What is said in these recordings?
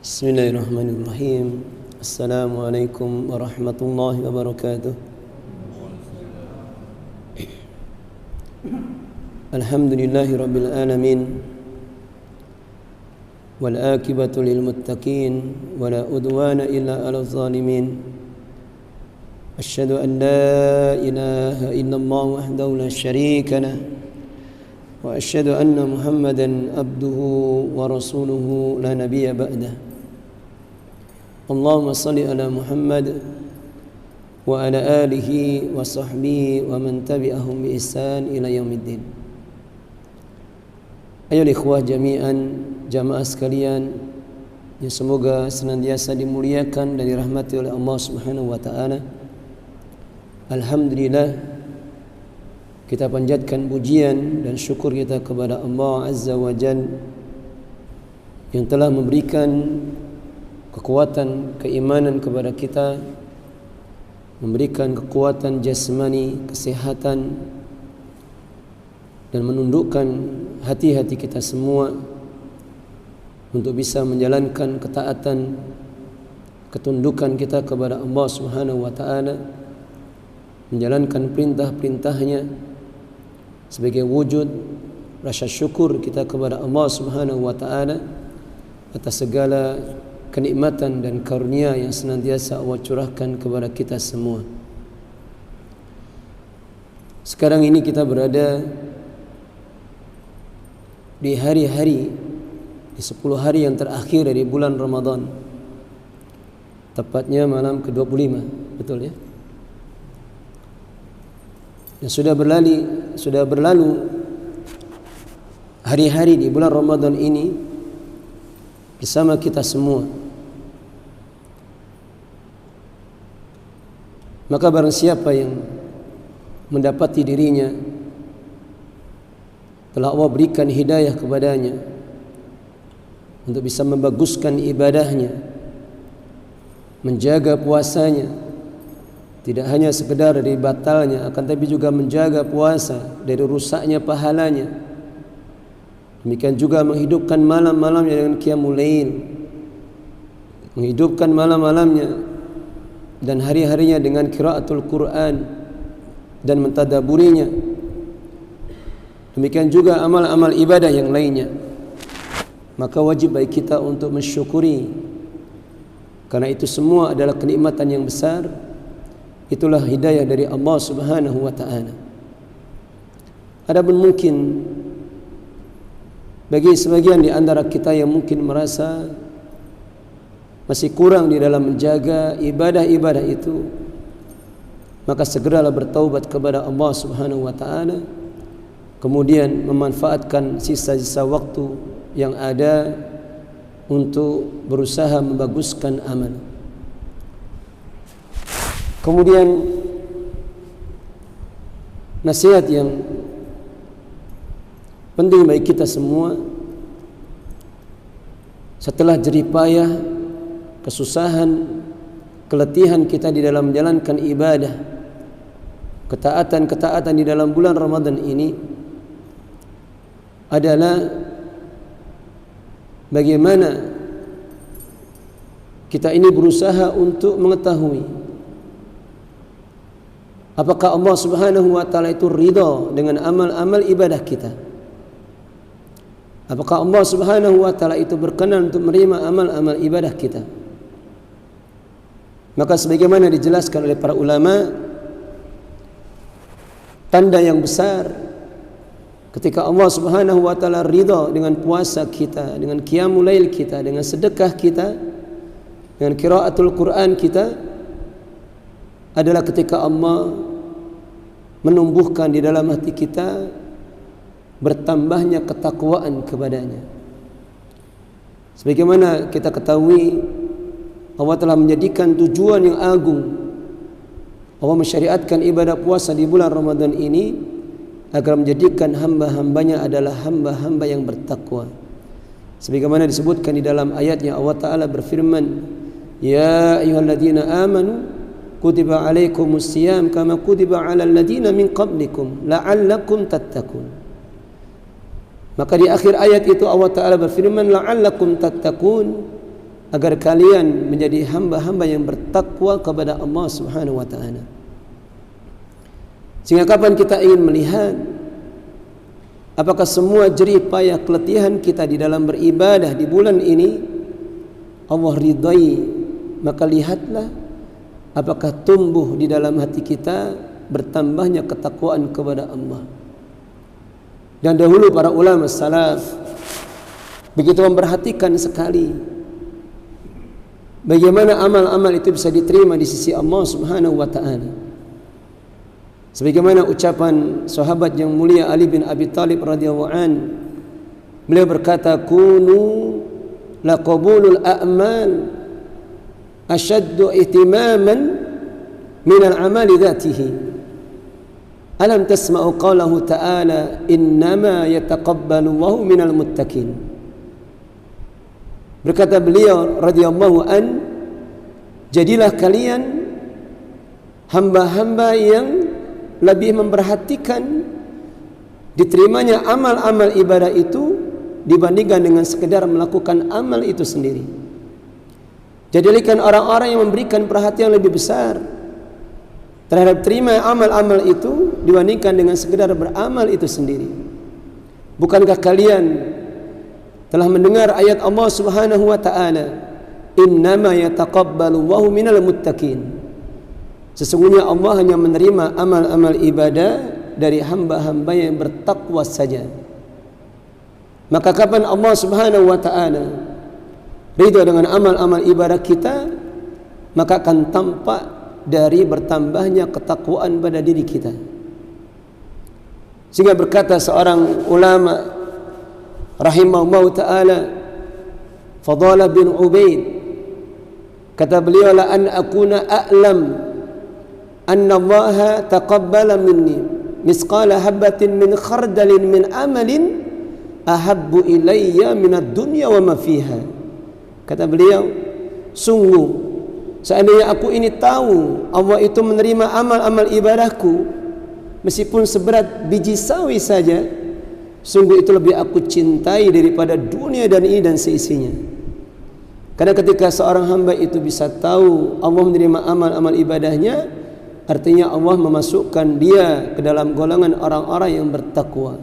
Bismillahirrahmanirrahim. Assalamualaikum warahmatullahi wabarakatuh. Alhamdulillahi rabbil alamin. Wal akibatu lil muttaqin wala udwana illa 'alal zalimin. Asyhadu an la ilaha illallah wahdahu la syarika lah. Wa asyhadu anna Muhammadan abduhu wa rasuluhu la nabiyya ba'dah. Allahumma salli ala Muhammad wa ala alihi wa sahbihi wa man tabi'ahum bi ihsan ila yaumiddin. Ayolah ikhwah jami'an, jamaah sekalian, yang semoga senantiasa dimuliakan dan dirahmati oleh Allah Subhanahu wa taala. Alhamdulillah, kita panjatkan pujian dan syukur kita kepada Allah Azza wa Jalla yang telah memberikan kekuatan keimanan kepada kita, memberikan kekuatan jasmani, kesehatan, dan menundukkan hati-hati kita semua untuk bisa menjalankan ketaatan, ketundukan kita kepada Allah Subhanahu wa taala, menjalankan perintah-perintahnya sebagai wujud rasa syukur kita kepada Allah Subhanahu wa taala atas segala kenikmatan dan karunia yang senantiasa Allah curahkan kepada kita semua. Sekarang ini kita berada di hari-hari, di 10 hari yang terakhir dari bulan Ramadan, tepatnya malam ke-25, betul ya? Dan sudah berlalu hari-hari di bulan Ramadan ini bersama kita semua. Maka barang siapa yang mendapati dirinya telah Allah berikan hidayah kepadanya untuk bisa membaguskan ibadahnya, menjaga puasanya, tidak hanya sekedar dari batalnya, akan tapi juga menjaga puasa dari rusaknya pahalanya. Demikian juga menghidupkan malam-malamnya dengan qiyamul lail, menghidupkan malam-malamnya dan hari-harinya dengan qiraatul Quran dan mentadaburinya. Demikian juga amal-amal ibadah yang lainnya. Maka wajib bagi kita untuk mensyukuri, karena itu semua adalah kenikmatan yang besar. Itulah hidayah dari Allah Subhanahu wa taala. Adapun mungkin bagi sebagian di antara kita yang mungkin merasa masih kurang di dalam menjaga ibadah-ibadah itu, maka segeralah bertaubat kepada Allah Subhanahu wa taala, kemudian memanfaatkan sisa-sisa waktu yang ada untuk berusaha membaguskan amal. Kemudian nasihat yang penting bagi kita semua, setelah jerih payah, kesusahan, keletihan kita di dalam menjalankan ibadah, ketaatan-ketaatan di dalam bulan Ramadan ini adalah bagaimana kita ini berusaha untuk mengetahui apakah Allah Subhanahu wa taala itu ridha dengan amal-amal ibadah kita. Apakah Allah Subhanahu wa taala itu berkenan untuk menerima amal-amal ibadah kita? Maka sebagaimana dijelaskan oleh para ulama, tanda yang besar ketika Allah Subhanahu wa taala ridha dengan puasa kita, dengan qiyamul lail kita, dengan sedekah kita, dengan qiraatul Quran kita, adalah ketika Allah menumbuhkan di dalam hati kita bertambahnya ketakwaan kepadanya. Sebagaimana kita ketahui, Allah telah menjadikan tujuan yang agung. Allah mensyariatkan ibadah puasa di bulan Ramadan ini agar menjadikan hamba-hambanya adalah hamba-hamba yang bertakwa. Sebagaimana disebutkan di dalam ayatnya, Allah Ta'ala berfirman, Ya ayyuhalladzina amanu kutiba alaikumus siyam kama kutiba alal ladzina min qablikum la'allakum tattaqun. Maka di akhir ayat itu Allah Ta'ala berfirman, la'allakum tattaqun, agar kalian menjadi hamba-hamba yang bertakwa kepada Allah Subhanahu wa taala. Sehingga kapan kita ingin melihat apakah semua jerih payah keletihan kita di dalam beribadah di bulan ini Allah ridai, maka lihatlah apakah tumbuh di dalam hati kita bertambahnya ketakwaan kepada Allah. Dan dahulu para ulama salaf begitu memperhatikan sekali bagaimana amal-amal itu bisa diterima di sisi Allah Subhanahu wa taala. Sebagaimana ucapan sahabat yang mulia Ali bin Abi Thalib radhiyallahu an, beliau berkata, "Kunu laqabulul a'mal ashaddu ihtimaman min al-amali dhatihi." Alam tasma'u qawlahu ta'ala, "Innama yataqabbalu Allahu minal muttaqin." Berkata beliau radhiyallahu an, jadilah kalian hamba-hamba yang lebih memperhatikan diterimanya amal-amal ibadah itu dibandingkan dengan sekedar melakukan amal itu sendiri. Jadikan orang-orang yang memberikan perhatian lebih besar terhadap terima amal-amal itu dibandingkan dengan sekedar beramal itu sendiri. Bukankah kalian telah mendengar ayat Allah Subhanahu wa taala, "Innama yataqabbalu Allahu minal muttaqin." Sesungguhnya Allah hanya menerima amal-amal ibadah dari hamba-hamba yang bertakwa saja. Maka kapan Allah Subhanahu wa taala ridha dengan amal-amal ibadah kita, maka akan tampak dari bertambahnya ketakwaan pada diri kita. Sehingga berkata seorang ulama rahimahullahu taala, Fadalah bin Ubaid, kata beliau, "La an akuna a'lam anna Allah taqabbala minni misqala habatin min khardalin min amalin ahabbu ilayya minad dunya wa ma fiha." Kata beliau, sungguh seandainya aku ini tahu Allah itu menerima amal-amal ibadahku meskipun seberat biji sawi saja, sungguh itu lebih aku cintai daripada dunia dan ini dan seisinya. Karena ketika seorang hamba itu bisa tahu Allah menerima amal-amal ibadahnya, artinya Allah memasukkan dia ke dalam golongan orang-orang yang bertakwa.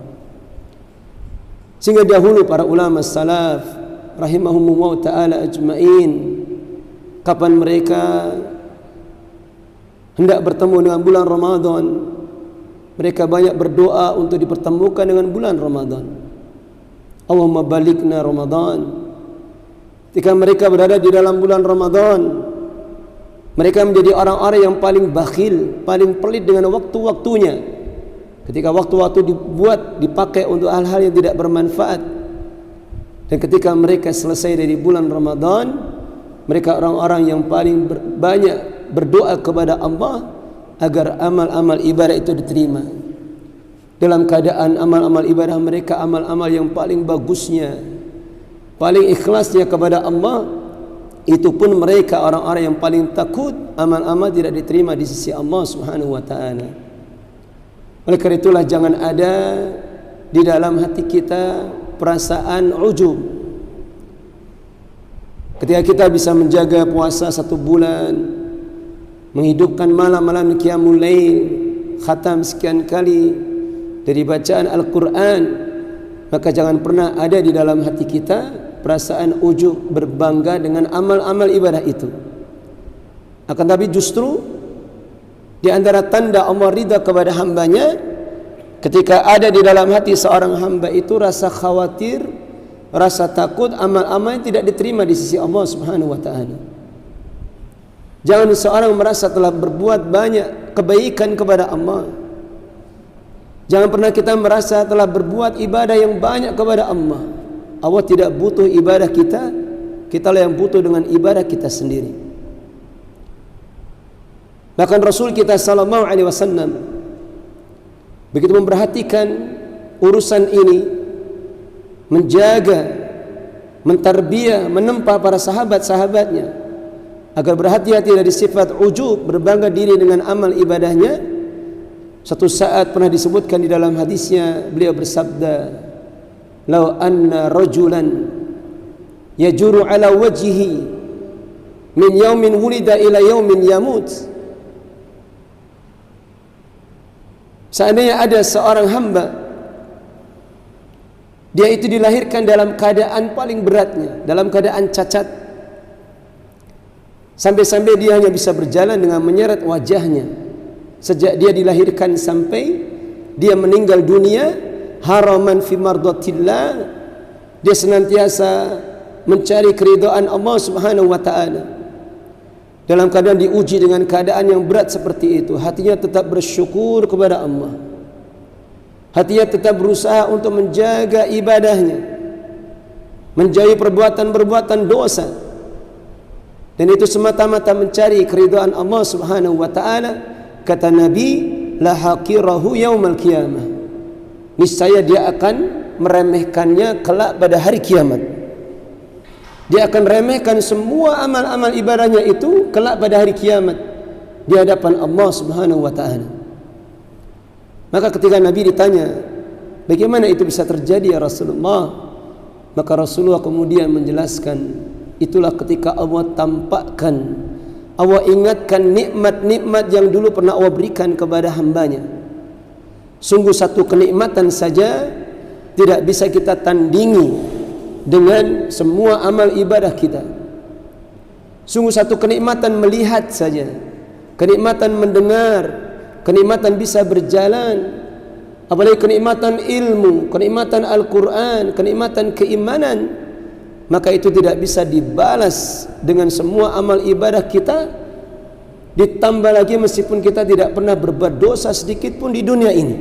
Sehingga dahulu para ulama salaf rahimahumullah ta'ala ajma'in, kapan mereka hendak bertemu dengan bulan Ramadan, mereka banyak berdoa untuk dipertemukan dengan bulan Ramadan. Allahumma balighna Ramadan. Ketika mereka berada di dalam bulan Ramadan, mereka menjadi orang-orang yang paling bakhil, paling pelit dengan waktu-waktunya. Ketika waktu-waktu dipakai untuk hal-hal yang tidak bermanfaat. Dan ketika mereka selesai dari bulan Ramadan, mereka orang-orang yang paling banyak berdoa kepada Allah agar amal-amal ibadah itu diterima. Dalam keadaan amal-amal ibadah mereka amal-amal yang paling bagusnya, paling ikhlasnya kepada Allah, itu pun mereka orang-orang yang paling takut amal-amal tidak diterima di sisi Allah Subhanahu wa taala. Oleh karena itulah jangan ada di dalam hati kita perasaan ujub. Ketika kita bisa menjaga puasa 1 bulan, menghidupkan malam-malam qiyamul lail, khatam sekian kali dari bacaan Al-Quran, maka jangan pernah ada di dalam hati kita perasaan ujub berbangga dengan amal-amal ibadah itu. Akan tapi justru di antara tanda Allah ridha kepada hambanya, ketika ada di dalam hati seorang hamba itu rasa khawatir, rasa takut amal-amal yang tidak diterima di sisi Allah Subhanahu wa taala. Jangan seorang merasa telah berbuat banyak kebaikan kepada Allah. Jangan pernah kita merasa telah berbuat ibadah yang banyak kepada Allah. Allah tidak butuh ibadah kita, kitalah yang butuh dengan ibadah kita sendiri. Bahkan Rasul kita sallallahu alaihi wasallam begitu memperhatikan urusan ini, menjaga, mentarbiyah, menempa para sahabat-sahabatnya agar berhati-hati dari sifat ujub, berbangga diri dengan amal ibadahnya. Satu saat pernah disebutkan di dalam hadisnya, beliau bersabda, "Lau anna rajulan yajuru ala wajhihi min yaumin wulida ila yaumin yamut. Seandainya ada seorang hamba, dia itu dilahirkan dalam keadaan paling beratnya, dalam keadaan cacat, sampai-sampai dia hanya bisa berjalan dengan menyeret wajahnya sejak dia dilahirkan sampai dia meninggal dunia, haraman fi mardatillah, dia senantiasa mencari keridhaan Allah Subhanahu wa taala. Dalam keadaan diuji dengan keadaan yang berat seperti itu, hatinya tetap bersyukur kepada Allah. Hatinya tetap berusaha untuk menjaga ibadahnya, menjauhi perbuatan-perbuatan dosa. Dan itu semata-mata mencari keridhaan Allah Subhanahu wa taala. Kata Nabi, la haqirahu yaumal qiyamah. Niscaya dia akan meremehkannya kelak pada hari kiamat. Dia akan remehkan semua amal-amal ibadahnya itu kelak pada hari kiamat di hadapan Allah Subhanahu wa taala. Maka ketika Nabi ditanya, bagaimana itu bisa terjadi ya Rasulullah? Maka Rasulullah kemudian menjelaskan, itulah ketika Allah tampakkan, Allah ingatkan nikmat-nikmat yang dulu pernah Allah berikan kepada hambanya. Sungguh satu kenikmatan saja tidak bisa kita tandingi dengan semua amal ibadah kita. Sungguh satu kenikmatan melihat saja, kenikmatan mendengar, kenikmatan bisa berjalan, apalagi kenikmatan ilmu, kenikmatan Al-Quran, kenikmatan keimanan, maka itu tidak bisa dibalas dengan semua amal ibadah kita. Ditambah lagi meskipun kita tidak pernah berbuat dosa sedikit pun di dunia ini,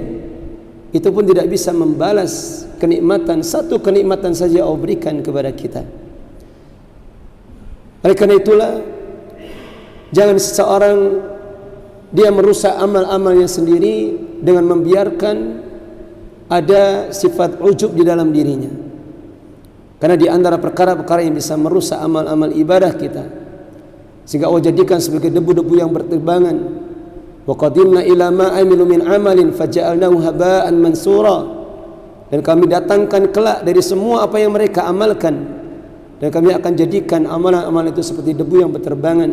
itu pun tidak bisa membalas kenikmatan, satu kenikmatan saja Allah berikan kepada kita. Oleh karena itulah, jangan seseorang dia merusak amal-amalnya sendiri dengan membiarkan ada sifat ujub di dalam dirinya. Karena di antara perkara-perkara yang bisa merusak amal-amal ibadah kita, sehingga Allah jadikan sebagai debu-debu yang berterbangan. Wa qadimna ila ma amilu min amalin faja'alnahu haba'an mansura. Dan kami datangkan kelak dari semua apa yang mereka amalkan, dan kami akan jadikan amalan-amalan itu seperti debu yang berterbangan.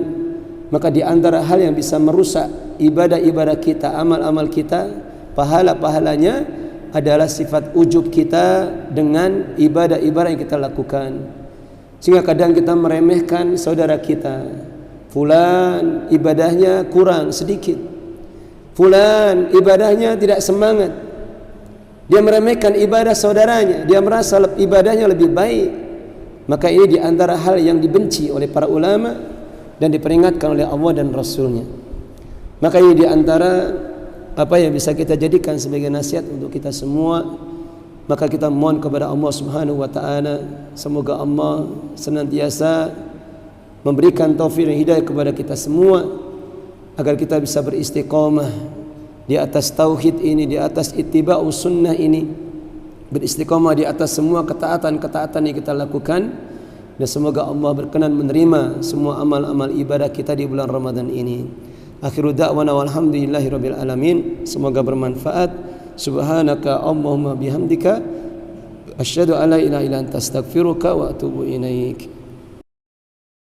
Maka di antara hal yang bisa merusak ibadah-ibadah kita, amal-amal kita, pahala-pahalanya adalah sifat ujub kita dengan ibadah-ibadah yang kita lakukan. Sehingga kadang kita meremehkan saudara kita, fulan ibadahnya kurang sedikit, fulan ibadahnya tidak semangat. Dia meremehkan ibadah saudaranya, dia merasa ibadahnya lebih baik. Maka ini di antara hal yang dibenci oleh para ulama dan diperingatkan oleh Allah dan Rasulnya. Maka ini di antara apa yang bisa kita jadikan sebagai nasihat untuk kita semua. Maka kita mohon kepada Allah Subhanahu wa taala, semoga Allah senantiasa memberikan taufik dan hidayah kepada kita semua, agar kita bisa beristiqamah di atas tauhid ini, di atas ittiba'us sunnah ini, beristiqamah di atas semua ketaatan-ketaatan yang kita lakukan. Dan semoga Allah berkenan menerima semua amal-amal ibadah kita di bulan Ramadan ini. Akhiru da'wana walhamdulillahirabbil alamin. Semoga bermanfaat. Subhanaka Allahumma bihamdika asyhadu an la ilaha illa anta astaghfiruka wa atubu ilaik.